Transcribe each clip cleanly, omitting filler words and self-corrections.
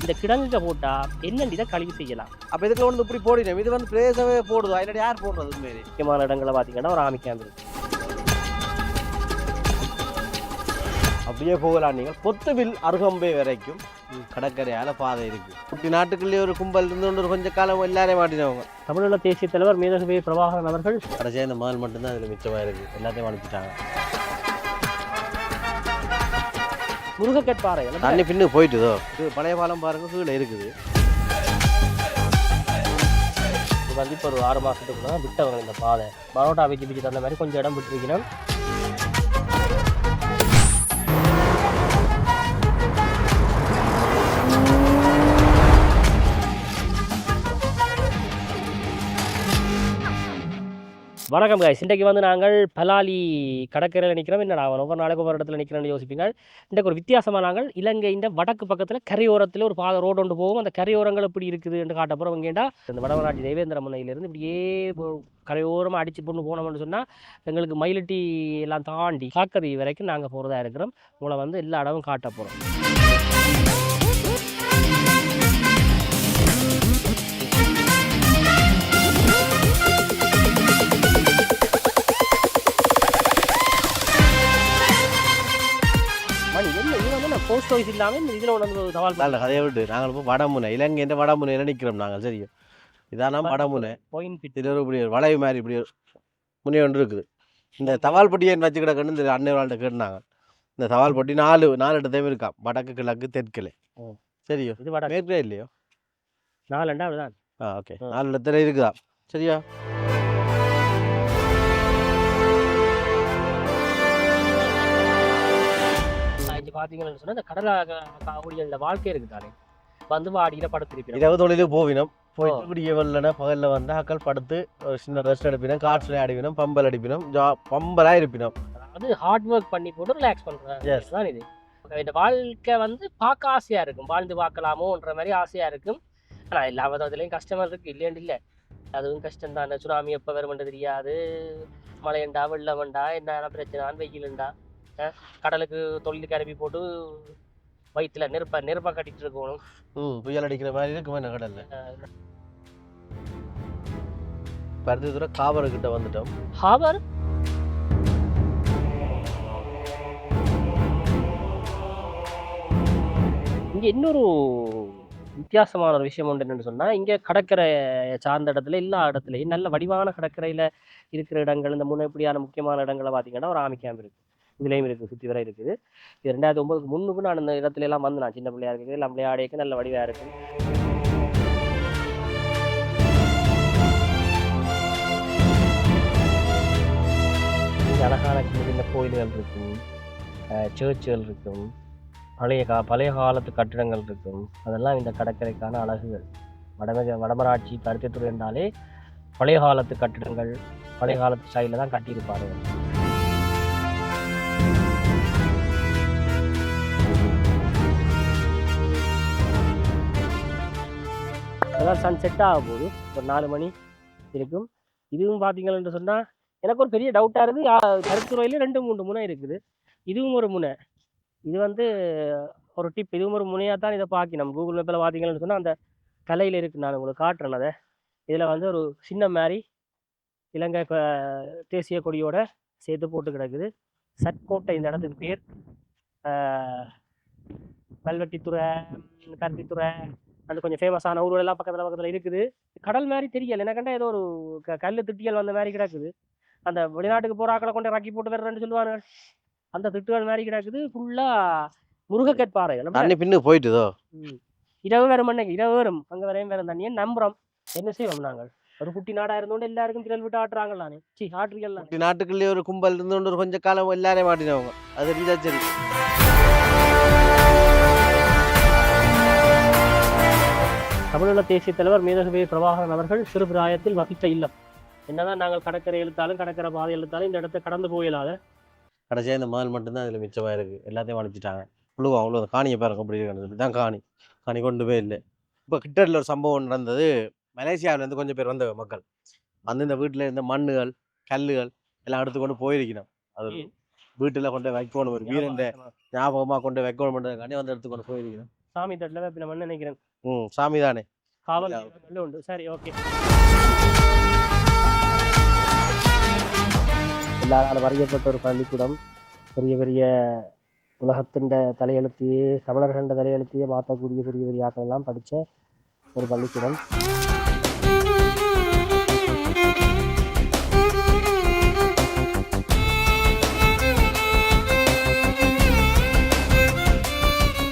இந்த கிடங்குக்கு போட்டால் என்னென்னு இதை கழிவு செய்யலாம். அப்போ இதுக்குள்ள வந்து இப்படி போடினோம், இது வந்து பிரேசவே போடுதா இல்லை யார் போடுறது? உண்மையிலே முக்கியமான இடங்களை பார்த்தீங்கன்னா ஒரு ஆமி கேம்ப் இருக்குது. அப்படியே போகலாம். நீங்கள் பொத்துவில் அருகம்பை வரைக்கும் கடற்கரையால் பாதை இருக்குது. குட்டி நாட்டுக்குள்ளேயே ஒரு கும்பல் இருந்து கொஞ்சம் காலம் எல்லாரையும் மாட்டினவங்க. தமிழீழ தேசிய தலைவர் மேதகு பிரபாகரன் அவர்கள் கடைசியாக இந்த முதல் மட்டும்தான் அதில் மிச்சமாக இருக்குது, எல்லாத்தையும் அனுப்பிட்டாங்க. முருகக்கட்பாறை தண்ணி பின்னு போயிட்டுதோ. இது பழைய பாலம் பாருங்க, கீழே இருக்குது. இது வந்து இப்போ ஒரு 6 மாதத்துக்கு தான் விட்டவங்க இந்த பாதை. பரோட்டா வச்சு பிச்சு தந்த மாதிரி கொஞ்சம் இடம் விட்டுருக்கணும். வணக்கம் காய்ஸ், இன்றைக்கு வந்து நாங்கள் பலாலி கடற்கரையில் நிற்கிறோம். என்னடா ஒவ்வொரு நாளைக்கு ஒவ்வொரு இடத்துல நிற்கிறேன்னு யோசிப்பீங்க. இன்றைக்கு ஒரு வித்தியாசமாக நாங்கள் இலங்கையின் வடக்கு பக்கத்தில் கரையோரத்தில் ஒரு பாதை ரோடு ஒன்று போகும். அந்த கரையோரங்கள் எப்படி இருக்குது என்று காட்ட போகிறோம். இங்கேண்டா இந்த வடமராட்சி தேவேந்திர முனையிலிருந்து இப்படியே கரையோரமாக அடித்து பொண்ணு போனோம்னு சொன்னால் எங்களுக்கு மயிலட்டி எல்லாம் தாண்டி காக்கதி வரைக்கும் நாங்கள் போகிறதா இருக்கிறோம். உங்களை வந்து எல்லா இடமும் காட்ட போகிறோம். போஸ்ட் ஆஃபீஸ் இல்லாமல் இதில் ஒன்று சவால் நல்ல கதையை விட்டு நாங்கள் இப்போ வடமுனை, இலங்கை வடமுனையில் நிற்கிறோம் நாங்கள். சரியும், இதானா வடமுனை. இதில் இப்படி ஒரு வளைவு மாதிரி இப்படி ஒரு முனை ஒன்று இருக்குது. இந்த தவால்பட்டியை வச்சு கிடக்குன்னு இந்த அன்னைவாள்கிட்ட கேட்டுனாங்க. இந்த தவால்பட்டி 4 இடத்தையும் இருக்கான், வடக்கு கிழக்கு தெற்கில். சரியோ, இது வட மேற்கே இல்லையோ? 4 தான். ஓகே, 4 இடத்துல இருக்குதா? சரியா? பார்த்தீங்கன்னு சொன்னால் இந்த கடலாக வாழ்க்கை இருக்குதானே வந்து வாடியில் படுத்திருப்போம். இரவு தொழிலுக்கு போவினோம், போயிட்டு இப்படியே வரலன்னா பகலில் வந்து அக்கள் படுத்து ஒரு சின்ன ரெஸ்ட் எடுப்பினோம், காற்றுல அடிப்பினோம், பம்பல் அடிப்பினோம், பம்பலாக இருப்பினோம். அதாவது ஹார்ட் ஒர்க் பண்ணி போட்டு ரிலாக்ஸ் பண்ணுறேன் தான் இது. இந்த வாழ்க்கை வந்து பார்க்க ஆசையாக இருக்கும், வாழ்ந்து பார்க்கலாமோன்ற மாதிரி ஆசையாக இருக்கும். ஆனால் இல்லாமல் அதுலேயும் கஷ்டமாக இருக்குது, இல்லையாண்டு இல்லை, அதுவும் கஷ்டம் தான். சுனாமி எப்போ வருமென்று தெரியாது, மழையண்டா வெள்ளமண்டா என்ன பிரச்சனை, வெயிலுண்டா, கடலுக்கு தொழிலுக்கு அனுப்பி போட்டு வயிற்றுல நெருப்பா கட்டிட்டு இருக்கணும். புயல் அடிக்கிற மாதிரி இருக்கும் என்ன கடல்ல. பருத்தி தூர காபர் கிட்ட வந்துட்டோம். ஹாபர் இங்க இன்னொரு வித்தியாசமான ஒரு விஷயம் உண்டு என்னன்னு சொன்னா, இங்க கடற்கரை சார்ந்த இடத்துல எல்லா இடத்துலையும் நல்ல வடிவான கடற்கரையில இருக்கிற இடங்கள், இந்த முன்னெப்படியான முக்கியமான இடங்களை பார்த்தீங்கன்னா ஒரு ஆமி கேம்ப் இருக்கு, இதுலேயும் இருக்குது, சுற்றி வரை இருக்குது. இது 2009க்கு முன்னுக்கு நான் இந்த இடத்துல எல்லாம் வந்து நான் சின்ன பிள்ளையா இருக்குது, எல்லாம் விளையாடிக்கு நல்ல வடிவாக இருக்குது. இங்கே அழகான சின்ன சின்ன கோயில்கள் இருக்கும், சர்ச்சுகள் இருக்கும், பழைய காலத்து கட்டிடங்கள் இருக்கும். அதெல்லாம் இந்த கடற்கரைக்கான அழகுகள். வடமராட்சி பருத்தித்துறை என்றாலே பழைய காலத்து கட்டிடங்கள், பழைய காலத்து ஸ்டைலில் தான் கட்டியிருப்பார்கள். அதான் சன் செட் ஆக போகுது, ஒரு 4 மணி இருக்கும். இதுவும் பார்த்தீங்கன்னு சொன்னால் எனக்கு ஒரு பெரிய டவுட்டாக இருக்குது. கருத்துறையில் 2-3 முனை இருக்குது, இதுவும் ஒரு முனை. இது வந்து ஒரு டிப், இதுவும் ஒரு முனையாக தான் இதை பார்க்கணும். கூகுள் மேப்பில் பார்த்தீங்கன்னு சொன்னால் அந்த கலையில் இருக்குது, நான் உங்களுக்கு காட்டுறேன் அதை. இதில் வந்து ஒரு சின்ன மாதிரி இலங்கை தேசிய கொடியோட சேர்த்து போட்டு கிடக்குது. சட்கோட்டை இந்த இடத்துக்கு பேர். கல்வெட்டித்துறை, கருத்தித்துறை, அது கொஞ்சம் ஃபேமஸான ஊர்களெல்லாம் பக்கத்தில் இருக்குது. கடல் மாதிரி தெரியல எனக்கண்டா, ஏதோ ஒரு கல் திட்டியல் வந்த மாதிரி கிடக்குது. அந்த வெளிநாட்டுக்கு போகிற ஆக்களை கொண்டு ராக்கி போட்டு வர்றேன்னு சொல்லுவாங்க, அந்த திட்டுகள் மாதிரி கிடக்குது. ஃபுல்லாக முருகக்கட்பாறை. தண்ணி பின்னு போயிட்டுதோ. இரவு வரும், அன்னைக்கு இரவு வரும், அங்கே வரையும் வேறு தண்ணியை நம்புகிறோம். என்ன செய்வோம் நாங்கள்? ஒரு குட்டி நாடாக இருந்தோண்டு எல்லாருக்கும் திரள் விட்டு ஆட்டுறாங்களானே, ஆட்டுறீங்கலாம். குட்டி நாட்டுக்குள்ளேயே ஒரு கும்பல் இருந்தோண்டு கொஞ்சம் காலம் எல்லாரையும் மாட்டினவங்க. அது இருந்தா சரி. தமிழீழ தேசிய தலைவர் மேதகு பிரபாகரன் அவர்கள் சிறுபிராயத்தில் வசித்த இல்லம். என்னதான் நாங்கள் கடற்கரை இழுத்தாலும் கடற்கரை பாதை இழுத்தாலும் இந்த இடத்த கடந்து போயிடாத. கடைசியாக இந்த முதல் மட்டும்தான் அதில் மிச்சமாக இருக்குது, எல்லாத்தையும் அனுப்பிச்சிட்டாங்க. புழுவா அவ்வளோ காணியை பாருங்க அப்படி இருக்கிறது தான். காணி கொண்டு போய் இல்லை. இப்போ கிட்டடியில் ஒரு சம்பவம் நடந்தது. மலேசியாவிலேருந்து கொஞ்சம் பேர் வந்த மக்கள் வந்து இந்த வீட்டில் இருந்த மண்ணுகள் கல்லுகள் எல்லாம் எடுத்து கொண்டு போயிருக்கணும். அது வீட்டில் கொண்டு வைக்கணும், ஒரு வீரண்ட ஞாபகமாக கொண்டு வைக்கணும் பண்ணுறதுக்காண்டி வந்து எடுத்து கொண்டு போயிருக்கணும். சாமி தட்டில் வேப்பிலை மண் நினைக்கிறேன். சாமி தானே. காவல் உண்டு. சரி, ஓகே. எல்லாராலும் வரையப்பட்ட ஒரு பள்ளிக்கூடம். பெரிய பெரிய உலகத்தின் தலையெழுத்தையே, தமிழர்கண்ட தலையெழுத்தையே மாற்றக்கூடிய பெரிய பெரிய ஆக்கள் எல்லாம் படித்த ஒரு பள்ளிக்கூடம்.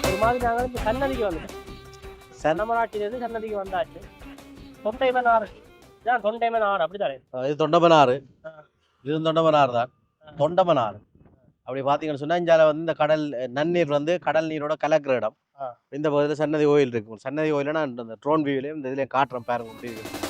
ஒரு மாதிரி நாங்கள் இப்போ சன்னதிக்கு வந்துட்டோம். சன்னமராட்சியிலேருந்து சன்னதிக்கு வந்தாச்சு. தொண்டைமனாறு இதான் தொண்டைமனாறு, அப்படித்தானே? இது தொண்டமனாறு. இது தொண்டமனாறு தான். தொண்டமனாறு அப்படி பார்த்தீங்கன்னு சொன்னா இந்தியாவில் வந்து இந்த கடல் நன்னீர் வந்து கடல் நீரோட கலக்கிற இடம். இந்த பகுதியில் சன்னதி கோயில் இருக்கும். சன்னதி கோயில்னா இந்த ட்ரோன் வியூலையும் இந்த இதுலேயும் காட்டுறேன் பாருங்க. அப்படி இருக்கு.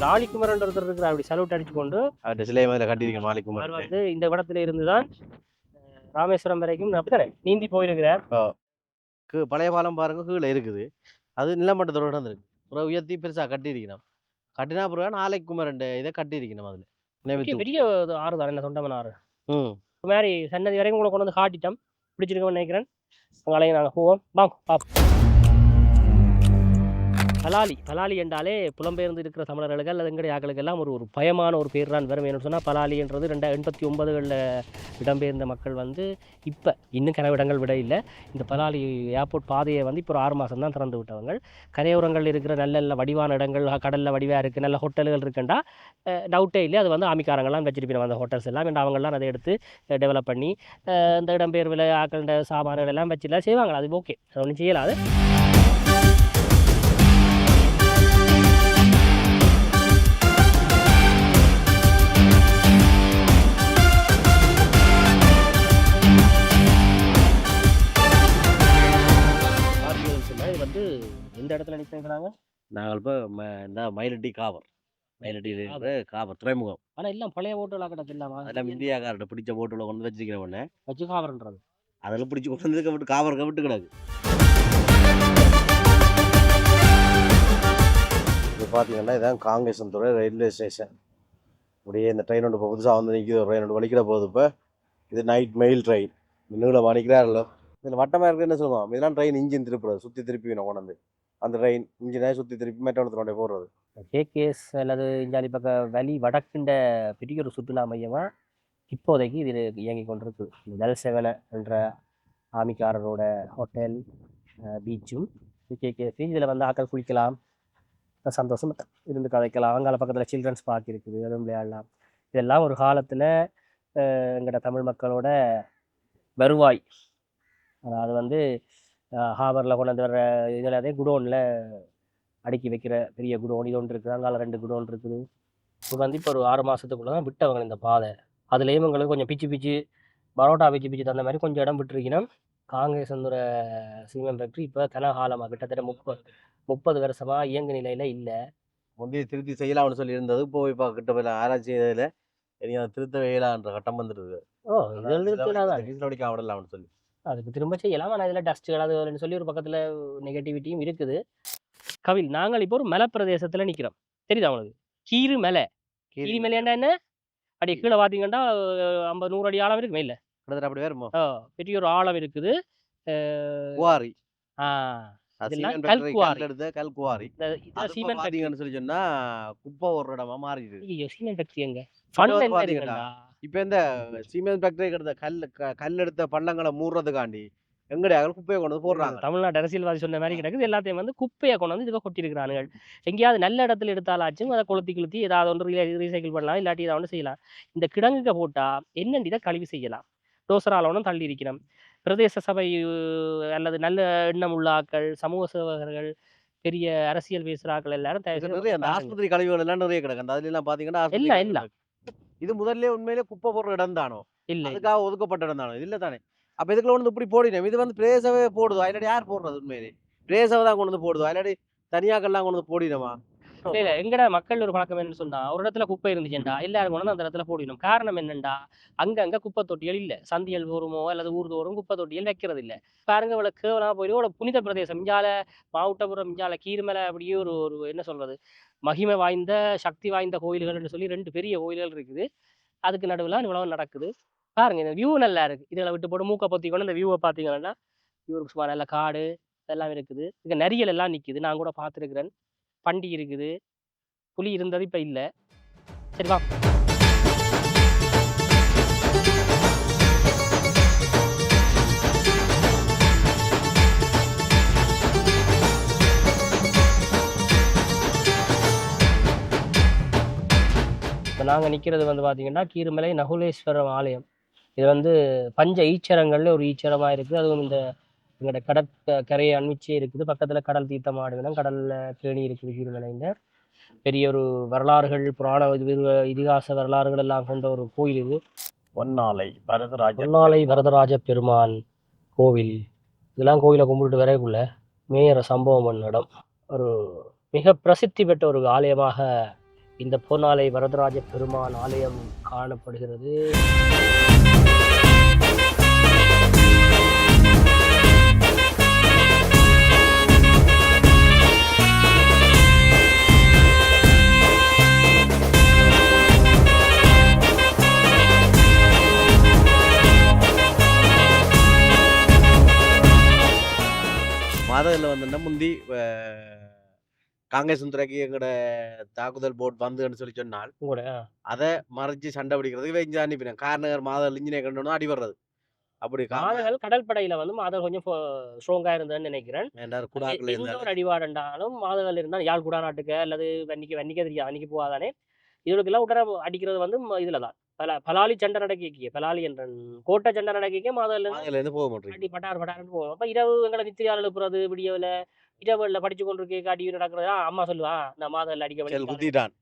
ராணிக்குமரன் ஒருத்தர் இருக்கிற அப்படி சல்யூட் அடிச்சு கொண்டு அவருடைய சிலை மேல கட்டியிருக்கேன். மாலிக்குமரன் வந்து இந்த இடத்துல இருந்துதான் ராமேஸ்வரம் வரைக்கும் அப்படித்தானே நீந்தி போயிருக்கிறார். பழைய பாலம் பாருங்க கீழே இருக்குது. அது நிலமட்டத்தோட இருக்கு. ஒரு உயர்த்தி பெருசா கட்டியிருக்கணும். கட்டினா பிறகு நாளைக்குமரன் இதை கட்டியிருக்கணும். அதுல பெரிய ஆறு தான் என்ன தொண்டமன் ஆறு. மாதிரி சன்னதி வரைக்கும் கூட கொண்டு வந்து காட்டிட்டோம். பிடிச்சிருக்கோம்னு நினைக்கிறேன். அங்களையும் நாங்கள் போவோம். வாங்க பார்ப்போம். பலாலி என்றாலே புலம்பெயர்ந்து இருக்கிற தமிழர்கள் அல்லது எங்களுடைய ஆக்களுக்கெல்லாம் ஒரு பயமான ஒரு பேர் தான் வரும். என்னன்னு சொன்னால் பலாலி என்றது 1989களில் இடம்பெயர்ந்த மக்கள் வந்து இப்போ இன்னும் கனவிடங்கள் விட இல்லை. இந்த பலாலி ஏர்போர்ட் பாதையை வந்து இப்போ ஒரு 6 மாதம் தான் திறந்து விட்டவங்க. கரையோரங்கள் இருக்கிற நல்ல நல்ல வடிவான இடங்கள், கடலில் வடிவாக இருக்குது, நல்ல ஹோட்டல்கள் இருக்குண்டா டவுட்டே இல்லை. அது வந்து ஆமிக்காரங்கள்லாம் வச்சிருப்போம் அந்த ஹோட்டல்ஸ் எல்லாம். அண்ட் அவங்கெல்லாம் அதை எடுத்து டெவலப் பண்ணி இந்த இடம்பெயர்வில் ஆக்கள சாமான்கள் எல்லாம் வச்சுலாம் செய்வாங்க. அது ஓகே, அது ஒன்றும் செய்யலாது. வந்து எந்த இடத்துல நிற்கிறாங்க? நாங்கள் இப்போ இந்த மயிலட்டி காவர் துறைமுகம். ஆனால் எல்லாம் பழைய ஓட்டுகளாக கிடக்கு. இல்லாமல் அதெல்லாம் இந்தியாக்கார்ட்ட பிடிச்ச ஓட்டுகளை கொண்டு வச்சுக்கிறேன். ஒன்று வச்சு காவர்ன்றது அதெல்லாம் பிடிச்சி கொண்டு வந்து விட்டு காவருக்கு விட்டு கிடக்கு. இது பார்த்தீங்கன்னா இதான் காங்கேசன்துறை ரயில்வே ஸ்டேஷன். அப்படியே இந்த ட்ரெயின் ஒன்று இப்போ புதுசாக வந்து நிற்கிது. ஒரு ட்ரெயின் ஒன்று வலிக்கிற போகுது. இப்போ இது நைட் மெயில் ட்ரெயின். இன்னும் வலிக்கிறாரല്ലോ. இதில் வட்டமாக இருக்குது. என்ன சொல்லுவோம், இதெல்லாம் ட்ரெயின் இன்ஜின் திருப்புறது. சுற்றி திருப்பி வேணும் கொண்டு வந்து அந்த ட்ரெயின் இன்ஜினை சுற்றி திருப்பி மெட்டோடத்தினோட போடுறது. கேகேஎஸ் அல்லது இஞ்சாலி பக்கம் வலி வடக்குண்ட பெரிய ஒரு சுற்றுலா மையமாக இப்போதைக்கு இது இயங்கி கொண்டிருக்கு. இந்த ஜல்சேவன என்ற ஆமிக்காரரோட ஹோட்டல் பீச்சும் கேகேஎஸ். இதில் வந்து ஆக்கள் குளிக்கலாம், சந்தோஷம் இருந்து கதைக்கலாம். அங்கால பக்கத்தில் சில்ட்ரன்ஸ் பார்க் இருக்குது, அதுவும் விளையாடலாம். இதெல்லாம் ஒரு காலத்தில் எங்களோட தமிழ் மக்களோட வருவாய். அதாவது வந்து ஹாபரில் கொண்டு வந்து வர்ற இதில் அதே குடோனில் அடுக்கி வைக்கிற பெரிய குடோன் இது ஒன்று இருக்குது. அங்கால 2 குடோன் இருக்குது. இது வந்து இப்போ ஒரு 6 மாதத்துக்குள்ளே தான் விட்டவங்க இந்த பாதை. அதுலேயும் எங்களுக்கு கொஞ்சம் பிச்சு பரோட்டா பிச்சு தந்த மாதிரி கொஞ்சம் இடம் விட்டுருக்கணும். காங்கேசந்துர சிமெண்ட் ஃபேக்ட்ரி இப்போ கனகாலமாக கிட்டத்தட்ட 30 வருஷமாக இயங்கு நிலையில் இல்லை. முந்தைய திருத்தி செய்யலாம்னு சொல்லி இருந்தது. போய் இப்போ கிட்ட போய் ஆராய்ச்சி இதில் நீங்கள் அதை திருத்த வேலான்ற கட்டம் வந்துடுது. விடலாம்னு சொல்லி அதுக்கு திரும்ப செய்யலாம். ஆனால் இதில் டஸ்ட்டுகள் அதுன்னு சொல்லி ஒரு பக்கத்தில் நெகட்டிவிட்டியும் இருக்குது. கவில், நாங்கள் இப்போ ஒரு மலை பிரதேசத்தில் நிற்கிறோம். தெரியுதா உங்களுக்கு? கீரி மலை மலையாண்டா என்ன? அப்படி கீழே பார்த்தீங்கன்னா 50-100 அடி ஆழம் இருக்குமே. இல்லை கிட்டத்தட்ட அப்படி வருமோ? பெரிய ஒரு ஆழம் இருக்குது. குவாரி கல்குவாரி. சொல்லி சொன்னா குப்பை ஒரு இடமா மாறிடுது. சிமெண்ட் ஃபேக்டரி எங்க இப்ப இந்த சிமெண்ட் ஃபேக்டரி கிட்ட கல் எடுத்த பள்ளங்களை மூடுறதுக்காண்டி எங்கடையாக குப்பையை கொண்டு வந்து போடுறாங்க. தமிழ்நாட்டு அரசியல்வாதி சொன்ன மாதிரி கிடக்குது. எல்லாத்தையும் வந்து குப்பையை கொண்டு வந்து இதுக்கு கொட்டிருக்கிறானுங்க. எங்கேயாவது நல்ல இடத்துல எடுத்தாலாச்சும் அதை கொளுத்தி ஏதாவது ஒன்று ரீசைக்கிள் பண்ணலாம், இல்லாட்டி ஏதாவது ஒன்று செய்யலாம். இந்த கிடங்குக்கு போட்டா என்னென்னு இதை கழிவு செய்யலாம். டோசரால ஒன்றும் தள்ளி இருக்கணும். பிரதேச சபை அல்லது நல்ல எண்ணம் உள்ள ஆக்கள், சமூக சேவகர்கள், பெரிய அரசியல் பேசுறாக்கள் எல்லாரும் ஆஸ்பத்திரி கழிவுகள் எல்லாம் நிறைய கிடக்கு. அதுல எல்லாம் பாத்தீங்கன்னா இல்ல இது முதல்ல உண்மையிலே குப்பை போடுற இடம் தானோ? இல்ல, அதுக்காக ஒதுக்கப்பட்ட இடம் தானோ? இல்ல தானே? அப்ப இதுக்குள்ள கொண்டு இப்படி போடினோம். இது வந்து பிரேசவே போடுதோ? இல்லாட்டி யார் போடுறது? உண்மையிலே பிரேசவை தான் கொண்டு வந்து போடுதோ? இல்லாட்டி தனியாக்கெல்லாம் கொண்டு வந்து போடினோமா? இல்ல எங்கட மக்கள் ஒரு பழக்கம் என்னன்னு சொன்னா ஒரு இடத்துல குப்பை இருந்துச்சுண்டா எல்லாரும் கொண்டு வந்து அந்த இடத்துல போடணும். காரணம் என்னண்டா அங்க குப்பை தொட்டிகள் இல்ல. சந்தியல் தோறுமோ அல்லது ஊர்தோறும் குப்பை தொட்டிகள் வைக்கிறது இல்ல. பாருங்க இவ்வளவு கேவலமா போயிடும். இவ்வளவு புனித பிரதேசம். இஞ்சால மாவட்டபுரம், இஞ்சால கீர்மலை அப்படியே ஒரு ஒரு என்ன சொல்றது மகிமை வாய்ந்த சக்தி வாய்ந்த கோயில்கள்னு சொல்லி 2 பெரிய கோயில்கள் இருக்குது. அதுக்கு நடுவுல இவ்வளவு நடக்குது. பாருங்க இந்த வியூ நல்லா இருக்கு. இதுல விட்டு போட்டு மூக்க பொத்தி கொண்டு இந்த வியூவை பாத்தீங்கன்னா வியூ சும்மா நல்ல காடு இதெல்லாம் இருக்குது. இங்க நரியல் எல்லாம் நிக்குது. நான் கூட பார்த்துருக்கிறேன். பண்டி இருக்குது. புலி இருந்தது இப்ப இல்ல. சரி வா. இப்ப நாங்க நிக்கிறது வந்து பாத்தீங்கன்னா கீர்மலை நகுலேஸ்வரம் ஆலயம். இது வந்து பஞ்ச ஈச்சரங்கள்ல ஒரு ஈச்சரமா இருக்குது. அதுவும் இந்த எங்களோட கடற்கரையை அண்மிச்சே இருக்குது. பக்கத்துல கடல் தீர்த்தம் ஆடுவினம். கடல்ல கேணி இருக்குது கீர்மலையில. பெரிய ஒரு வரலாறுகள் புராண இதிகாச வரலாறுகள் எல்லாம் கொண்ட ஒரு கோயில் இது. பொன்னாலை வரதராஜ பெருமான் கோவில். இதெல்லாம் கோயிலை கும்பிட்டு வரைக்குள்ள மேயற சம்பவம் பண்ண இடம். ஒரு மிக பிரசித்தி பெற்ற ஒரு ஆலயமாக இந்த பொன்னாலை வரதராஜ பெருமான் ஆலயம் காணப்படுகிறது. மாதவில் வந்து முந்தி காங்கிரஸ் துறைக்கு எங்கட தாக்குதல் போட் வந்துன்னு சொல்லி சொன்னால் கூட அதை மறைச்சு சண்டை பிடிக்கிறதுக்கு வெஞ்சு அனுப்பினேன். காரணர் மாதல் இன்ஜினியர் கண்டோன்னா அடி வர்றது. அப்படி மாதர்கள் கடற்படையில வந்து மாதர் கொஞ்சம் ஸ்ட்ராங்கா இருந்ததுன்னு நினைக்கிறேன். குடாக்கள் எந்த ஒரு அடிவாடண்டாலும் மாதர்கள் இருந்தால் யாழ் குடா நாட்டுக்கு அல்லது வன்னிக்க தெரியாது அன்னைக்கு போகாதானே. இதுக்கெல்லாம் உடனே அடிக்கிறது வந்து இதுலதான் பலாலி சண்டை நடக்கிய பலாலி என்ற கோட்டை சண்டை நடக்கிய மாதவர்ல போக மாட்டேன் அடி பட்டார் பட்டார்னு போவோம். அப்ப இரவு எங்களை நித்திரியால் எழுப்புறது விடியவுல இரவுல படிச்சு கொண்டிருக்க அடி நடக்கிறதா அம்மா சொல்லுவா நான் மாதவர்ல அடிக்க குத்திட்டான்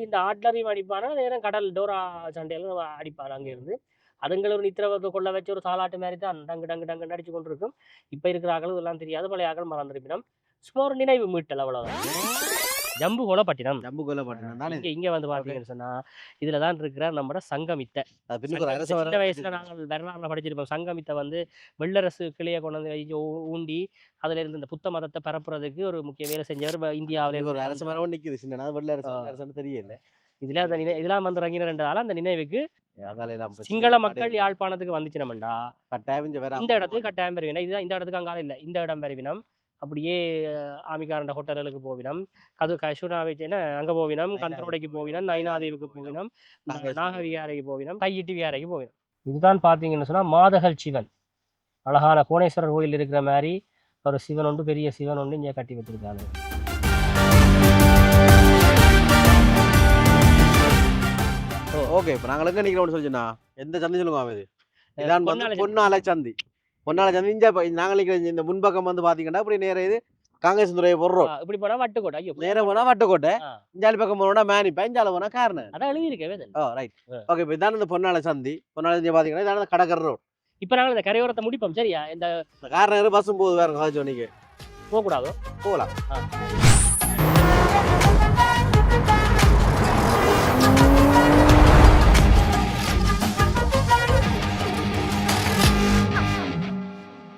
இந்த ஆட்லரையும் அடிப்பானா நேரம் கடல் டோரா சண்டையில அடிப்பான். அங்க இருந்து அதுங்களை ஒரு நித்திரவத்தை கொள்ள வச்சு ஒரு சாலாட்டு மாதிரி தான் டங்கு டங்கு டங்கு அடிச்சு கொண்டிருக்கும். இப்ப இருக்கிற ஆக்கள் இதெல்லாம் தெரியாது. பழைய ஆக்கள் மறந்துருப்பினோம். சும்மா ஒரு நினைவு மீட்டல் அவ்வளவுதான். ஜம்பு கொலப்பட்டினம் இங்க வந்து பாத்தீங்கன்னு சொன்னா இதுலதான் இருக்கிற நம்ம சங்கமித்த. சின்ன வயசுல நாங்கள் வரலாறுல படிச்சிருப்போம். சங்கமித்த வந்து வெள்ளரசு கிளைய கொண்டு வந்து ஊண்டி அதுல இருந்து இந்த புத்த மதத்தை பரப்புறதுக்கு ஒரு முக்கிய வேலை செஞ்சவர். இந்தியாவில ஒரு அரசு மரம் நிக்குது தெரியல. இதெல்லாம் வந்து இறங்கினால அந்த நினைவுக்கு சிங்கள மக்கள் யாழ்ப்பாணத்துக்கு வந்துச்சு நம்மண்டா இந்த இடத்துக்கு கட்டாயம் பெறுவினம். இதுதான் இந்த இடத்துக்கு அங்கால இல்ல இந்த இடம் பெறுவினம். அப்படியே ஆமிகாரண்ட ஹோட்டல்களுக்கு போவினம். கசுனாவிச்சேன்னா அங்க போவினம். கந்தரோடைக்கு போவினம். நைனாதேவுக்கு போவினம். நாகவிகாரைக்கு போவினம். கையிட்டு விகாரைக்கு போவினம். இதுதான் பாத்தீங்கன்னு சொன்னா மாதகல் சிவன். அழகான கோணேஸ்வரர் கோயில் இருக்கிற மாதிரி ஒரு சிவன் ஒன்று பெரிய சிவன் ஒன்று இங்கே கட்டி வச்சிருக்காங்க. ஓகே இப்போ நாங்கள் எங்கே நிற்கிறோம்னு சொல்லிச்சுன்னா எந்த சந்தி சொல்லுங்க இது இதான் வந்து பொன்னாலை சந்தி. பொன்னாலை சந்தி இங்கே நாங்கள் நிற்கிற இந்த முன்பக்கம் வந்து பார்த்தீங்கன்னா இப்படி நேரம் இது காங்கிரஸ் துறையை போடுறோம். இப்படி போனா வட்டுக்கோட்டை. நேரம் போனா வட்டுக்கோட்டை. இஞ்சாலி பக்கம் போனோம்னா மேனிப்பா. இஞ்சால போனா காரணம் அதான் எழுதியிருக்கேன். ஓ ரைட். ஓகே இப்போ இதான் இந்த பொன்னாலை சந்தி. பொன்னாலை சந்தி பார்த்தீங்கன்னா இதான் கடற்கரை ரோடு. இப்போ நாங்கள் இந்த கரையோரத்தை முடிப்போம். சரியா இந்த காரணம் பஸ்ஸும் போகுது வேற காலேஜ் நீங்க போகக்கூடாதோ போகலாம்.